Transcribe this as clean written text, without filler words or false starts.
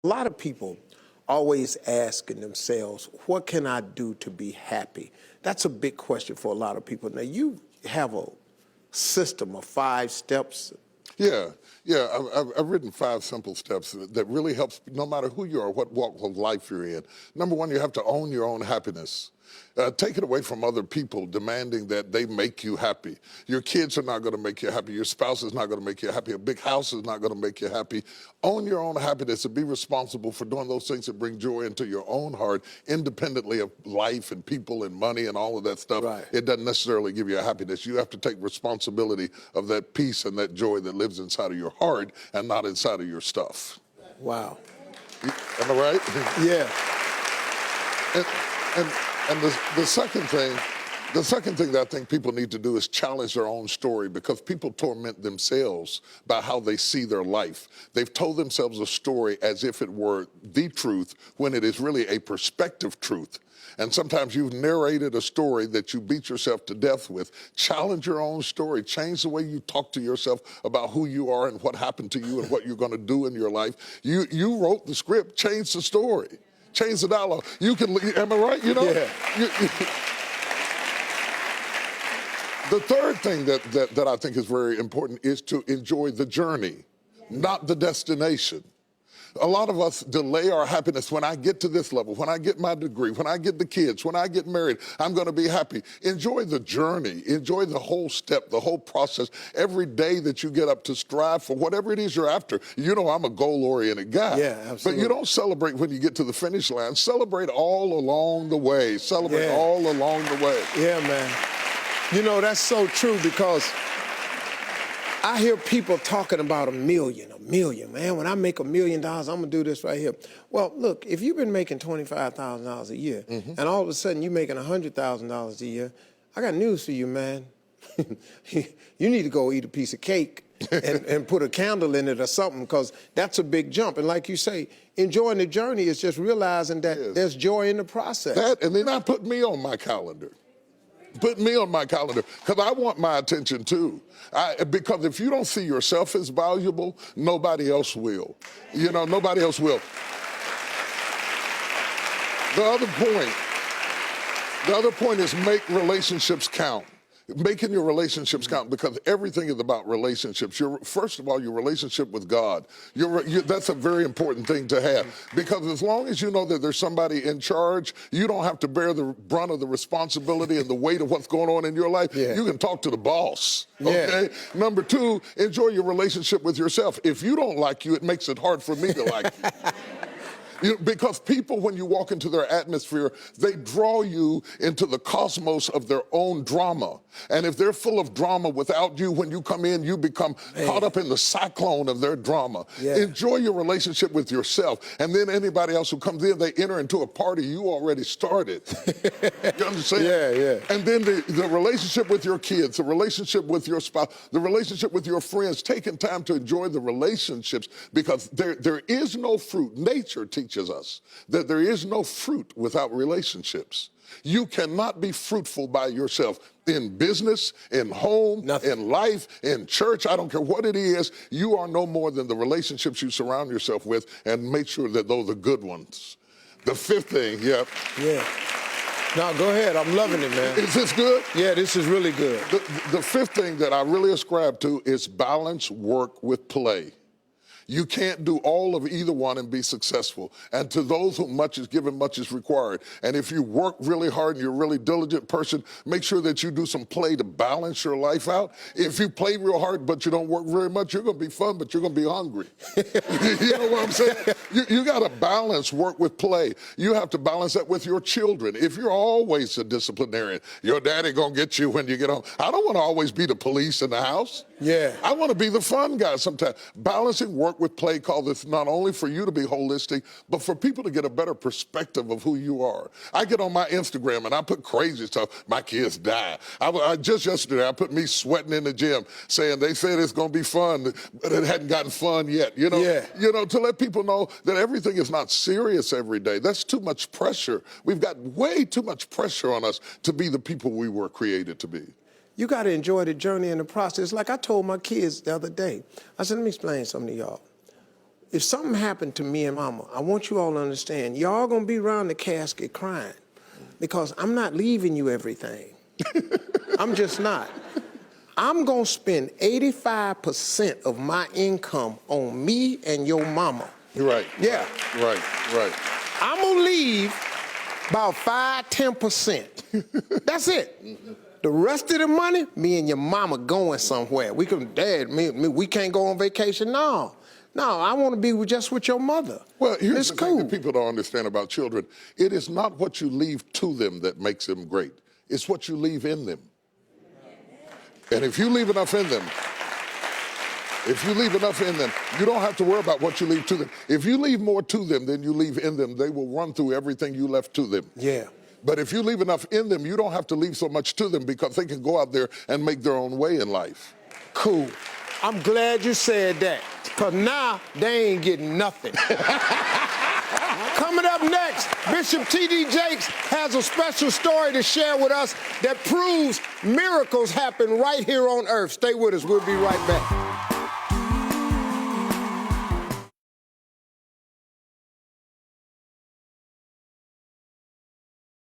A lot of people always asking themselves, what can I do to be happy? That's a big question for a lot of people. Now, you have a system of 5 steps. Yeah. I've written 5 simple steps that really helps no matter who you are, what walk of life you're in. Number 1, you have to own your own happiness. Take it away from other people demanding that they make you happy. Your kids are not going to make you happy. Your spouse is not going to make you happy. A big house is not going to make you happy. Own your own happiness and be responsible for doing those things that bring joy into your own heart, independently of life and people and money and all of that stuff. Right. It doesn't necessarily give you a happiness. You have to take responsibility of that peace and that joy that lives inside of your heart and not inside of your stuff. Wow. Am I right? Yeah. And the second thing that I think people need to do is challenge their own story, because people torment themselves by how they see their life. They've told themselves a story as if it were the truth when it is really a perspective truth. And sometimes you've narrated a story that you beat yourself to death with. Challenge your own story. Change the way you talk to yourself about who you are and what happened to you and what you're going to do in your life. You wrote the script. Change the story. Change the dialogue. You can, am I right? You know? Yeah. The third thing that I think is very important is to enjoy the journey, not the destination. A lot of us delay our happiness. When I get to this level, when I get my degree, when I get the kids, when I get married, I'm going to be happy. Enjoy the journey. Enjoy the whole step, the whole process. Every day that you get up to strive for whatever it is you're after. You know, I'm a goal-oriented guy. Yeah, absolutely. But you don't celebrate when you get to the finish line. Celebrate all along the way. Celebrate all along the way. Yeah, man. You know, that's so true, because I hear people talking about a million, man. When I make $1 million, I'm going to do this right here. Well, look, if you've been making $25,000 a year, and all of a sudden you're making $100,000 a year, I got news for you, man. You need to go eat a piece of cake and put a candle in it or something, because that's a big jump. And like you say, enjoying the journey is just realizing that there's joy in the process. That, and then I put me on my calendar. Put me on my calendar, because I want my attention too. Because if you don't see yourself as valuable, nobody else will. You know, nobody else will. The other point is make relationships count. Making your relationships count, because everything is about relationships. First of all, your relationship with God. That's a very important thing to have, because as long as you know that there's somebody in charge, you don't have to bear the brunt of the responsibility and the weight of what's going on in your life. Yeah. You can talk to the boss, okay? Number 2, enjoy your relationship with yourself. If you don't like you, it makes it hard for me to like you. Because people, when you walk into their atmosphere, they draw you into the cosmos of their own drama. And if they're full of drama without you, when you come in, you become caught up in the cyclone of their drama. Yeah. Enjoy your relationship with yourself. And then anybody else who comes in, they enter into a party you already started. You understand? Yeah. And then the relationship with your kids, the relationship with your spouse, the relationship with your friends, taking time to enjoy the relationships, because there is no fruit. Nature teaches us that there is no fruit without relationships. You cannot be fruitful by yourself in business, in home, in life, in church. I don't care what it is. You are no more than the relationships you surround yourself with, and make sure that those are good ones. The 5th thing, Yeah. No, go ahead. I'm loving it, man. Is this good? Yeah, this is really good. The 5th thing that I really ascribe to is balance work with play. You can't do all of either one and be successful. And to those whom much is given, much is required. And if you work really hard and you're a really diligent person, make sure that you do some play to balance your life out. If you play real hard but you don't work very much, you're going to be fun, but you're going to be hungry. You know what I'm saying? You got to balance work with play. You have to balance that with your children. If you're always a disciplinarian, your daddy going to get you when you get home. I don't want to always be the police in the house. Yeah. I want to be the fun guy sometimes. Balancing work with play, called this not only for you to be holistic, but for people to get a better perspective of who you are. I get on my Instagram and I put crazy stuff. My kids die. Just yesterday, I put me sweating in the gym, saying they said it's going to be fun, but it hadn't gotten fun yet. You know, to let people know that everything is not serious every day. That's too much pressure. We've got way too much pressure on us to be the people we were created to be. You got to enjoy the journey and the process. Like I told my kids the other day, I said, let me explain something to y'all. if something happened to me and mama, I want you all to understand, y'all gonna be around the casket crying because I'm not leaving you everything. I'm just not. I'm gonna spend 85% of my income on me and your mama. Right. Yeah. Right. I'm gonna leave about 5–10%. That's it. The rest of the money, me and your mama going somewhere. We can, Dad, we can't go on vacation. No, I want to be just with your mother. Well, here's it's the cool. thing that people don't understand about children. It is not what you leave to them that makes them great. It's what you leave in them. And if you leave enough in them, you don't have to worry about what you leave to them. If you leave more to them than you leave in them, they will run through everything you left to them. Yeah. But if you leave enough in them, you don't have to leave so much to them because they can go out there and make their own way in life. Cool. I'm glad you said that, because now they ain't getting nothing. Coming up next, Bishop T.D. Jakes has a special story to share with us that proves miracles happen right here on earth. Stay with us. We'll be right back.